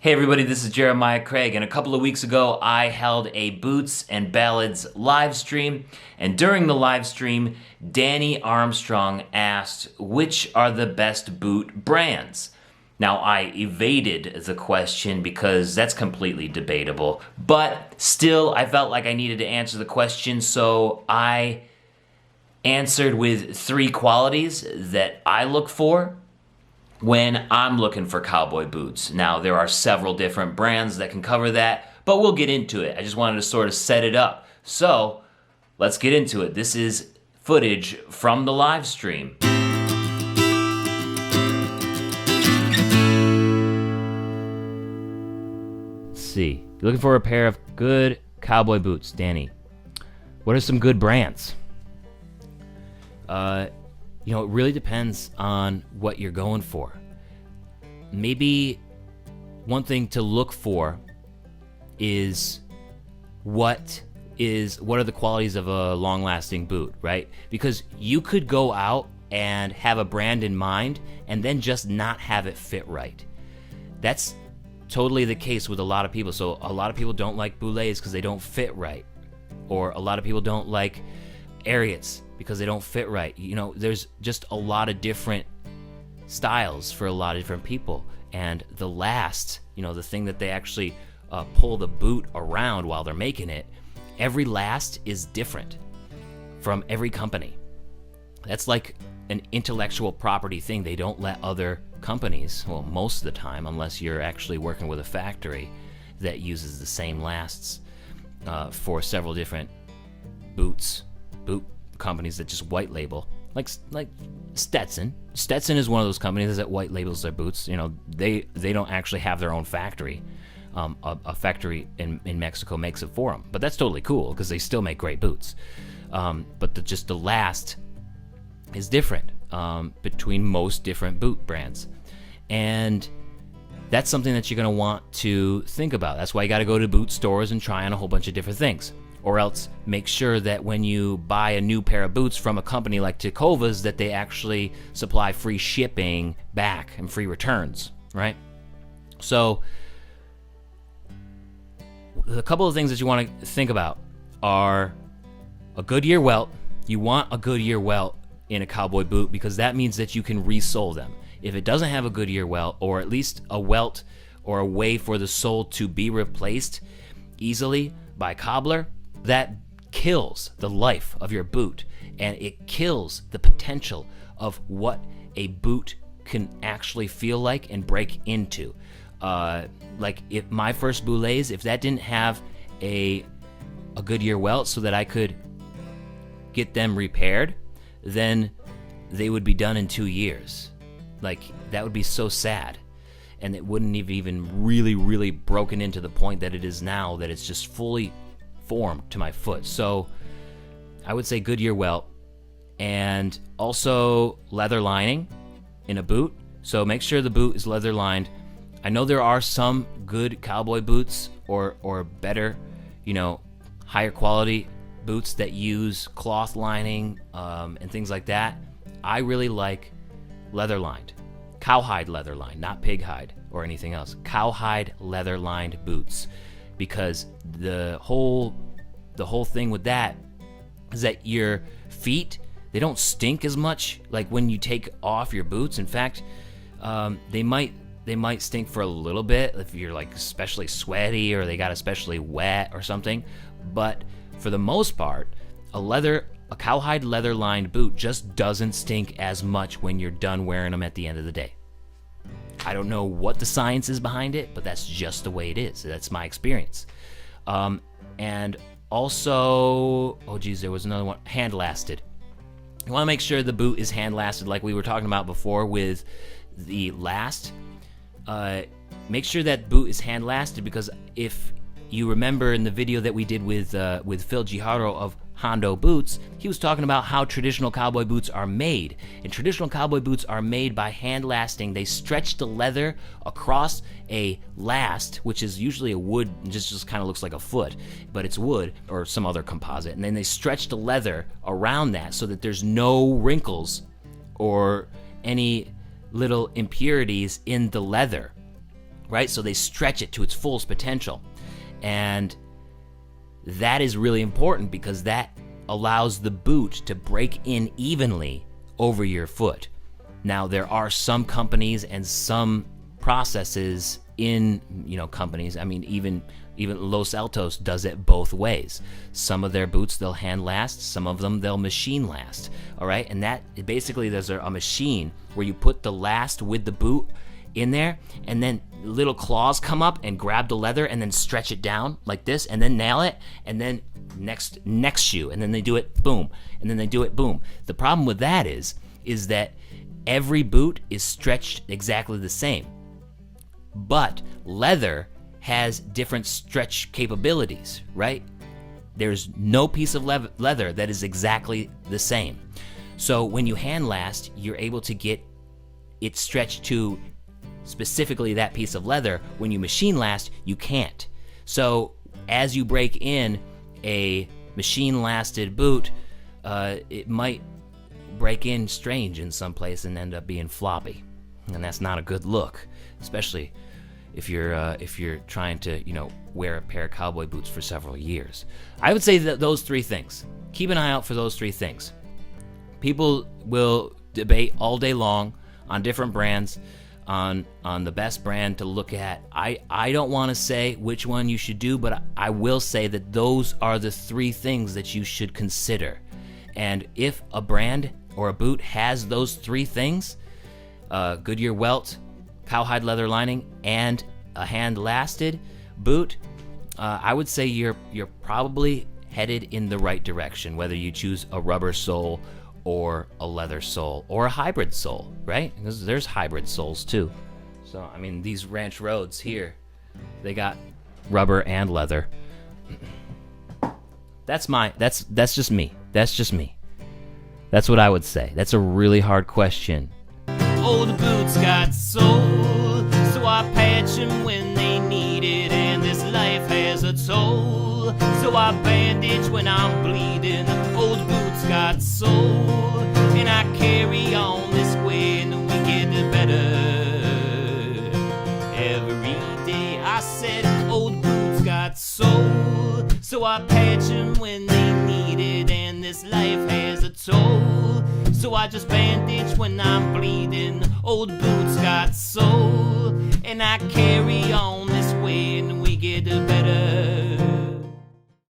Hey everybody, this is Jeremiah Craig, and a couple of weeks ago I held a Boots and Ballads live stream, and during the live stream, Danny Armstrong asked which are the best boot brands. Now I evaded the question because that's completely debatable, but still I felt like I needed to answer the question, so I answered with 3 qualities that I look for when I'm looking for cowboy boots. Now, there are several different brands that can cover that, but we'll get into it. I just wanted to sort of set it up. So, let's get into it. This is footage from the live stream. Let's see. You're looking for a pair of good cowboy boots, Danny. What are some good brands? It really depends on what you're going for. Maybe one thing to look for is what are the qualities of a long-lasting boot, right? Because you could go out and have a brand in mind and then just not have it fit right. That's totally the case with a lot of people. So a lot of people don't like boulets because they don't fit right. Or a lot of people don't like Ariats because they don't fit right. There's just a lot of different styles for a lot of different people. And the last, the thing that they actually pull the boot around while they're making it, every last is different from every company. That's like an intellectual property thing. They don't let other companies, well, most of the time, unless you're actually working with a factory that uses the same lasts for several different boot companies that just white label, like Stetson. Stetson is one of those companies that white labels their boots. They don't actually have their own factory. A factory in Mexico makes it for them, but that's totally cool because they still make great boots. But the last is different between most different boot brands, and that's something that you're going to want to think about. That's why you got to go to boot stores and try on a whole bunch of different things. Or else make sure that when you buy a new pair of boots from a company like Tecovas, that they actually supply free shipping back and free returns, right? So a couple of things that you want to think about are a Goodyear welt. You want a Goodyear welt in a cowboy boot because that means that you can resole them. If it doesn't have a Goodyear welt, or at least a welt or a way for the sole to be replaced easily by cobbler, that kills the life of your boot, and it kills the potential of what a boot can actually feel like and break into. Like if my first boulets, if that didn't have a Goodyear welt so that I could get them repaired, then they would be done in 2 years. Like, that would be so sad. And it wouldn't have even really, really broken into the point that it is now, that it's just fully formed to my foot. So I would say Goodyear welt, and also leather lining in a boot. So make sure the boot is leather lined. I know there are some good cowboy boots or better, higher quality boots that use cloth lining and things like that. I really like leather lined, cowhide leather lined, not pig hide or anything else. Cowhide leather lined boots, because the whole thing with that is that your feet, they don't stink as much like when you take off your boots. In fact, they might stink for a little bit if you're like especially sweaty or they got especially wet or something. But for the most part, a cowhide leather lined boot just doesn't stink as much when you're done wearing them at the end of the day. I don't know what the science is behind it, but that's just the way it is. That's my experience. And also, there was another one, hand lasted. You want to make sure the boot is hand lasted, like we were talking about before with the last. Make sure that boot is hand lasted, because if you remember in the video that we did with Phil Gijardo of Hondo Boots, he was talking about how traditional cowboy boots are made. And traditional cowboy boots are made by hand lasting. They stretch the leather across a last, which is usually a wood, just kind of looks like a foot, but it's wood or some other composite. And then they stretch the leather around that so that there's no wrinkles or any little impurities in the leather right? So they stretch it to its fullest potential. And that is really important because that allows the boot to break in evenly over your foot. Now, there are some companies and some processes in, companies. I mean, even Los Altos does it both ways. Some of their boots they'll hand last, some of them they'll machine last. All right, and that basically there's a machine where you put the last with the boot in there, and then little claws come up and grab the leather and then stretch it down like this, and then nail it, and then next shoe, and then they do it boom, and then they do it boom. The problem with that is that every boot is stretched exactly the same, but leather has different stretch capabilities, right? There's no piece of leather that is exactly the same. So when you hand last, you're able to get it stretched to specifically that piece of leather. When you machine last, you can't. So as you break in a machine lasted boot, it might break in strange in some place and end up being floppy, and that's not a good look, especially if you're trying to wear a pair of cowboy boots for several years. I would say that those three things. Keep an eye out for those three things. People will debate all day long on different brands, on the best brand to look at. I don't want to say which one you should do, but I will say that those are the three things that you should consider. And if a brand or a boot has those three things, Goodyear welt, cowhide leather lining, and a hand-lasted boot, I would say you're probably headed in the right direction, whether you choose a rubber sole or a leather sole or a hybrid sole, right? Because there's hybrid soles too. So I mean, these ranch roads here, they got rubber and leather. That's just me. That's what I would say. That's a really hard question. Old boots got soul, so I patch them when they need it, and this life has a toll, so I bandage when I'm bleeding. Old boots got soul, and I carry on this way, and we get better every day. I said old boots got soul, so I patch them when they need it, and this life has a toll, so I just bandage when I'm bleeding. Old boots got soul, and I carry on this way, and we get better